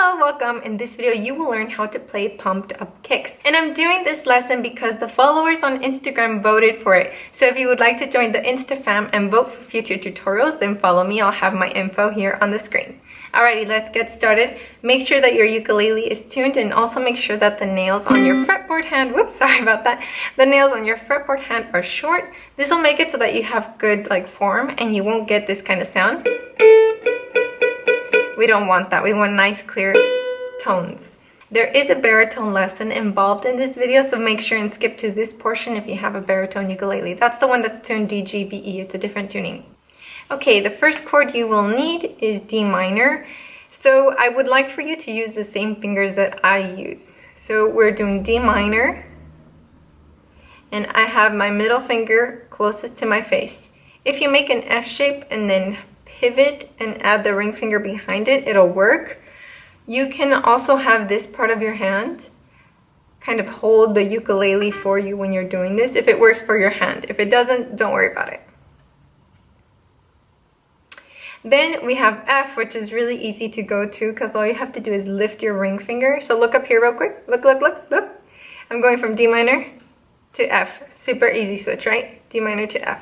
Hello, welcome. In this video, you will learn how to play pumped up kicks. And I'm doing this lesson because the followers on Instagram voted for it. So if you would like to join the Insta fam and vote for future tutorials, then follow me. I'll have my info here on the screen. Alrighty, let's get started. Make sure that your ukulele is tuned and also make sure that the nails on your fretboard hand, whoops, sorry about that. The nails on your fretboard hand are short. This will make it so that you have good form and you won't get this kind of sound. We don't want that. We want nice, clear tones. There is a baritone lesson involved in this video, so make sure and skip to this portion if you have a baritone ukulele. That's the one that's tuned D, G, B, E. It's a different tuning. Okay, the first chord you will need is D minor. So I would like for you to use the same fingers that I use. So we're doing D minor, and I have my middle finger closest to my face. If you make an F shape and then pivot and add the ring finger behind it, it'll work. You can also have this part of your hand kind of hold the ukulele for you when you're doing this, if it works for your hand. If it doesn't, don't worry about it. Then we have F, which is really easy to go to because all you have to do is lift your ring finger. So look up here real quick. Look, look, look, look. I'm going from D minor to F. Super easy switch, right? D minor to F.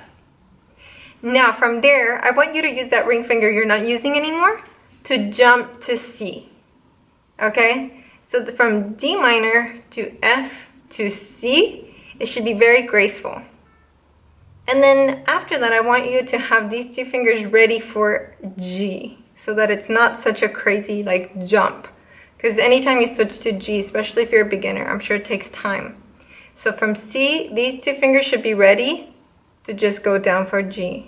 Now from there, I want you to use that ring finger you're not using anymore to jump to C. Okay? So from D minor to F to C, it should be very graceful. And then after that, I want you to have these two fingers ready for G so that it's not such a crazy jump. Because anytime you switch to G, especially if you're a beginner, I'm sure it takes time. So from C, these two fingers should be ready to just go down for G.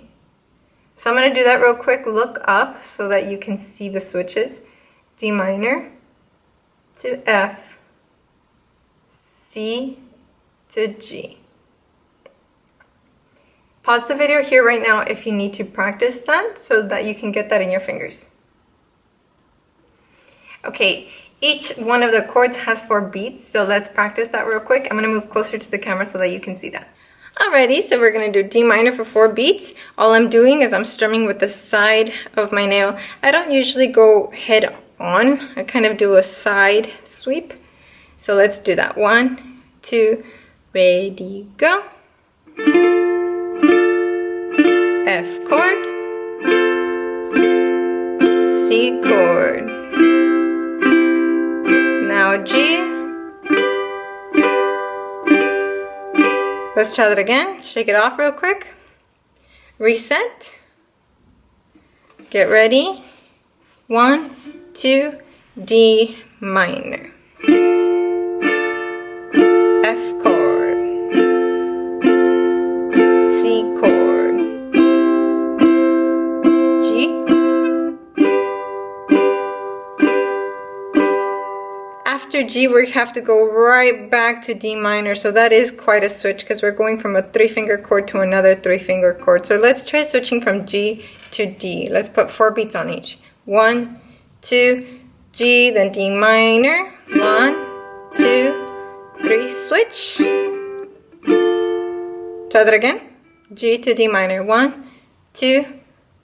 So I'm going to do that real quick. Look up so that you can see the switches. D minor to F, C to G. Pause the video here right now if you need to practice that so that you can get that in your fingers. Okay, each one of the chords has 4 beats, so let's practice that real quick. I'm going to move closer to the camera so that you can see that. Alrighty, so we're going to do D minor for 4 beats. All I'm doing is I'm strumming with the side of my nail. I don't usually go head on. I kind of do a side sweep. So let's do that. 1, 2, ready, go. F chord, C chord, now G. Let's try that again. Shake it off real quick. Reset. Get ready. 1, 2, D minor. F chord. C chord. G. After G, we have to go right back to D minor, so that is quite a switch because we're going from a 3-finger chord to another 3-finger chord. So let's try switching from G to D. Let's put 4 beats on each. 1, 2, G, then D minor. 1, 2, 3, switch. Try that again. G to D minor. 1, 2,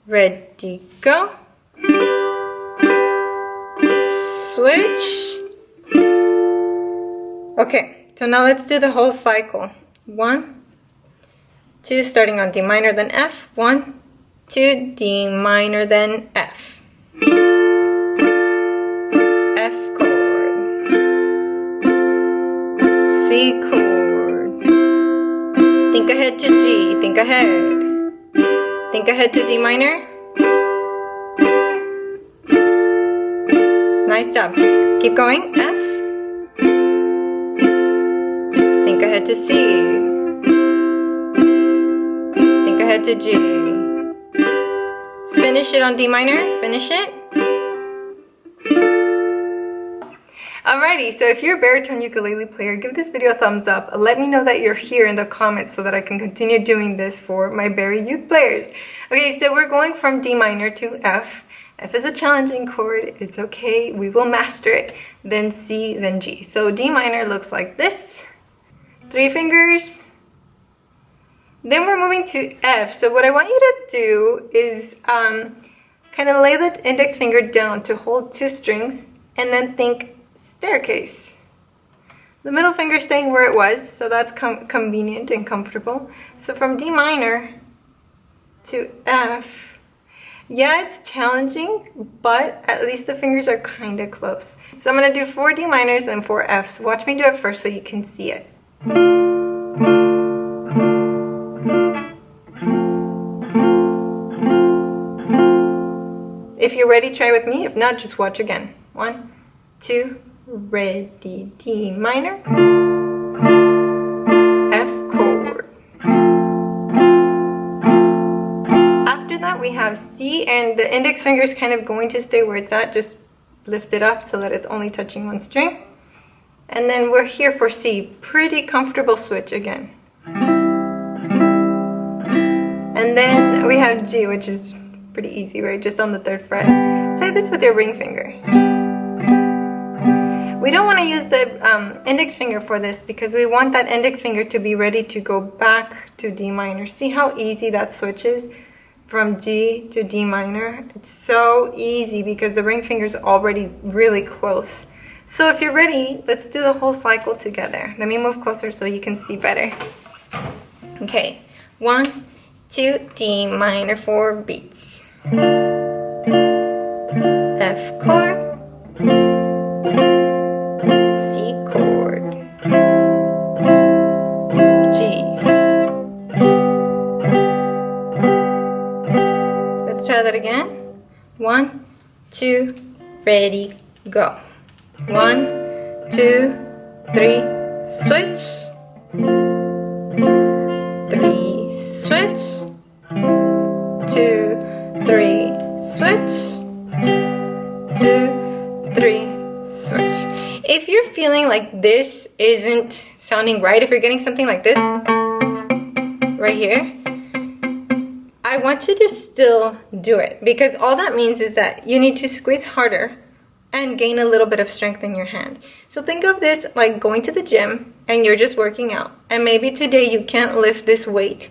ready, go. Switch. Okay, so now let's do the whole cycle. 1, 2, starting on D minor, then F. 1, 2, D minor, then F. F chord. C chord. Think ahead to G, think ahead. Think ahead to D minor. Nice job. Keep going. F. Think ahead to C. Think ahead to G. Finish it on D minor. Finish it. Alrighty, so if you're a baritone ukulele player, give this video a thumbs up. Let me know that you're here in the comments so that I can continue doing this for my bari uke players. Okay, so we're going from D minor to F. F is a challenging chord. It's okay. We will master it. Then C, then G. So D minor looks like this. 3 fingers. Then we're moving to F. So what I want you to do is kind of lay the index finger down to hold 2 strings and then think staircase. The middle finger staying where it was, so that's convenient and comfortable. So from D minor to F, yeah, it's challenging, but at least the fingers are kind of close. So I'm going to do 4 D minors and 4 Fs. Watch me do it first so you can see it. If you're ready, try with me. If not, just watch again. 1, 2, ready, D minor, F chord. After that, we have C, and the index finger is kind of going to stay where it's at. Just lift it up so that it's only touching one string. And then we're here for C. Pretty comfortable switch again. And then we have G, which is pretty easy, right? Just on the 3rd fret. Play this with your ring finger. We don't want to use the index finger for this because we want that index finger to be ready to go back to D minor. See how easy that switch is from G to D minor? It's so easy because the ring finger is already really close. So if you're ready, let's do the whole cycle together. Let me move closer so you can see better. Okay, 1, 2, D minor, 4 beats. F chord, C chord, G. Let's try that again. 1, 2, ready, go. 1, 2, 3, switch. 3, switch. 2, 3, switch. 2, 3, switch. If you're feeling like this isn't sounding right, if you're getting something like this right here, I want you to still do it, because all that means is that you need to squeeze harder and gain a little bit of strength in your hand. So think of this like going to the gym and you're just working out, and maybe today you can't lift this weight,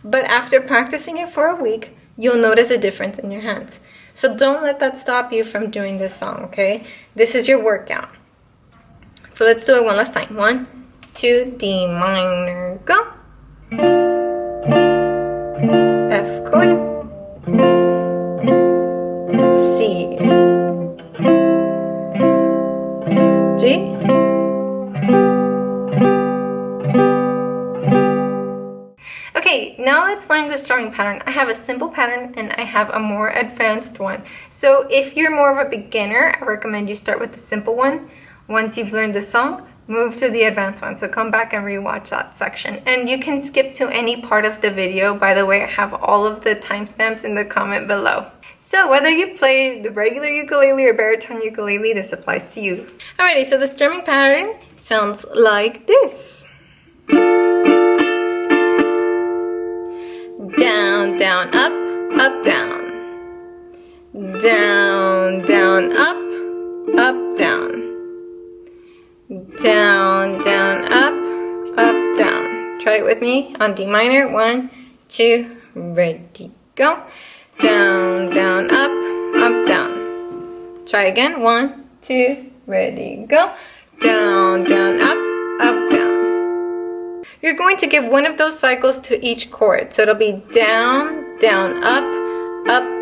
but after practicing it for a week, you'll notice a difference in your hands. So don't let that stop you from doing this song, okay? This is your workout. So let's do it one last time. 1, 2, D minor, go. F chord, C, G, okay, now let's learn the strumming pattern. I have a simple pattern and I have a more advanced one. So if you're more of a beginner, I recommend you start with the simple one. Once you've learned the song, move to the advanced one. So come back and rewatch that section. And you can skip to any part of the video. By the way, I have all of the timestamps in the comment below. So whether you play the regular ukulele or baritone ukulele, this applies to you. Alrighty, so the strumming pattern sounds like this. Down, down, up, up, down. Down, down, up, down. Down, down, up, down. Try it with me on D minor. 1, 2, ready, go. Down, down, up, down. Try again. 1, 2, ready, go. Down, down, up, down. You're going to give one of those cycles to each chord. So it'll be down, down, up,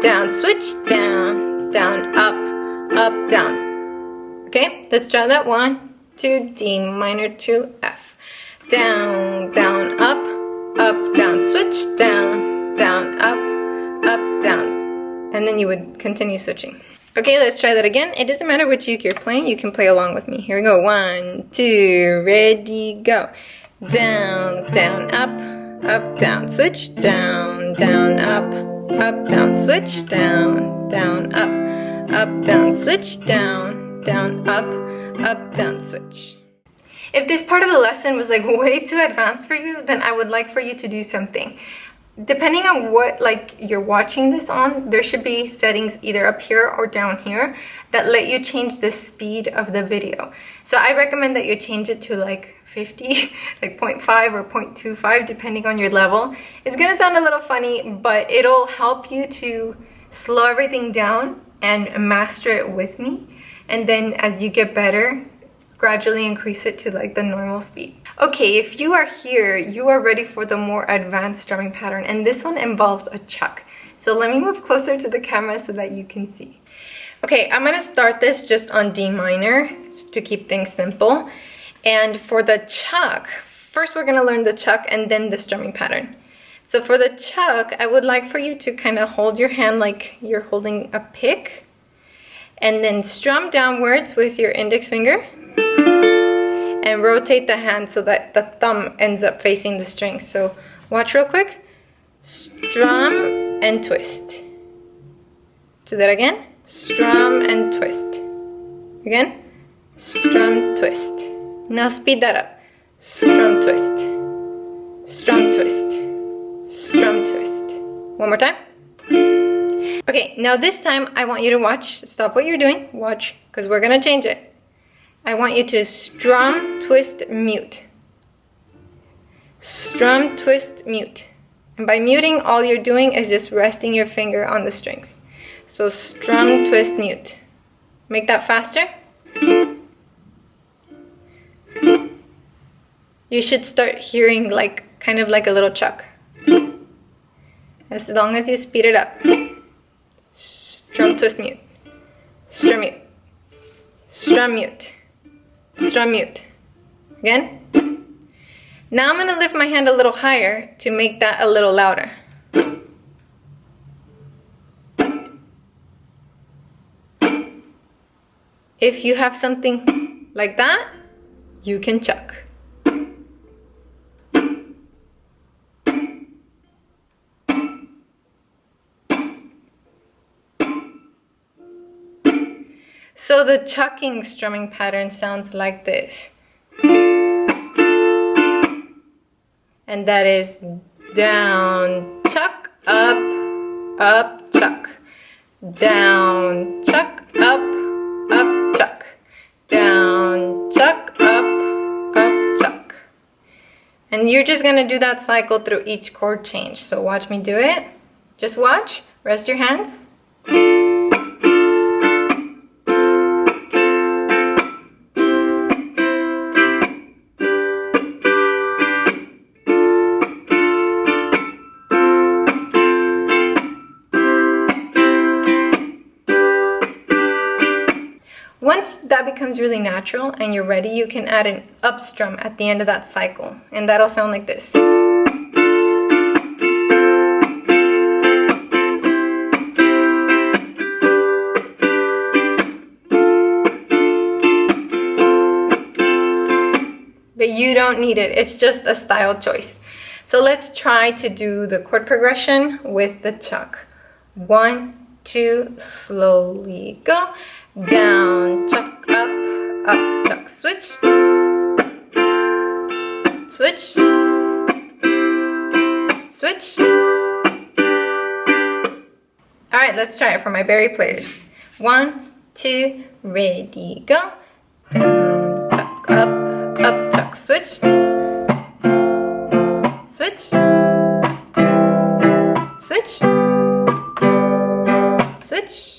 down. Switch, down, down, up, down. Okay, let's try that. 1, 2, D minor to F. Down, down, up, down. Switch, down, down, up, down. And then you would continue switching. Okay, let's try that again. It doesn't matter which uke you're playing, you can play along with me. Here we go. 1, 2, ready, go. Down, down, up, down. Switch, down, down, up, down. Switch, down, down, up, down. Switch, down, down, up, down, switch. If this part of the lesson was like way too advanced for you, then I would like for you to do something. Depending on what you're watching this on, there should be settings either up here or down here that let you change the speed of the video. So I recommend that you change it to like 50, like 0.5 or 0.25 depending on your level. It's gonna sound a little funny, but it'll help you to slow everything down and master it with me. and then as you get better, gradually increase it to like the normal speed. Okay, if you are here, you are ready for the more advanced strumming pattern, and this one involves a chuck. So let me move closer to the camera so that you can see. Okay, I'm gonna start this just on D minor to keep things simple. And for the chuck, first we're gonna learn the chuck and then the strumming pattern. So for the chuck, I would like for you to kind of hold your hand like you're holding a pick, and then strum downwards with your index finger and rotate the hand so that the thumb ends up facing the strings. So watch real quick. Strum and twist. Do that again. Strum and twist. Again. Strum, twist. Now speed that up. Strum, twist. Strum, twist. Strum, twist. One more time. Okay, now this time I want you to watch. Stop what you're doing. Watch, because we're going to change it. I want you to strum, twist, mute. Strum, twist, mute. And by muting, all you're doing is just resting your finger on the strings. So strum, twist, mute. Make that faster. You should start hearing like kind of like a little chuck. As long as you speed it up. Strum, twist, mute. Strum, mute. Strum, mute. Strum, mute. Again. Now I'm going to lift my hand a little higher to make that a little louder. If you have something like that, you can chuck. So the chucking strumming pattern sounds like this. And that is down, chuck, up, chuck. Down, chuck, up, chuck. Down, chuck, up, chuck. And you're just gonna do that cycle through each chord change. So watch me do it. Just watch, rest your hands. Once that becomes really natural and you're ready, you can add an up strum at the end of that cycle, and that'll sound like this. But you don't need it, it's just a style choice. So let's try to do the chord progression with the chuck. 1, 2, slowly go. Down, chuck, up, chuck, switch, switch, switch. All right, let's try it for my Barry players. 1, 2, ready, go. Down, chuck, up, chuck, switch, switch, switch, switch.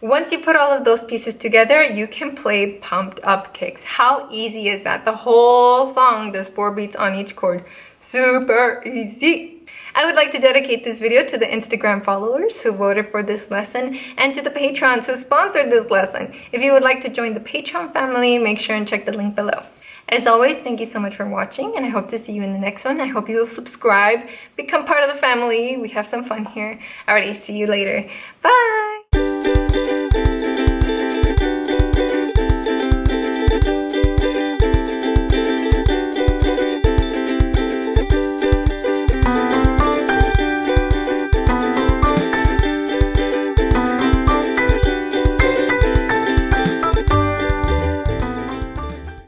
Once you put all of those pieces together, you can play pumped up kicks. How easy is that? The whole song does 4 beats on each chord. Super easy. I would like to dedicate this video to the Instagram followers who voted for this lesson and to the patrons who sponsored this lesson. If you would like to join the Patreon family, make sure and check the link below. As always, thank you so much for watching, and I hope to see you in the next one. I hope you will subscribe, become part of the family. We have some fun here. Alrighty, see you later. Bye!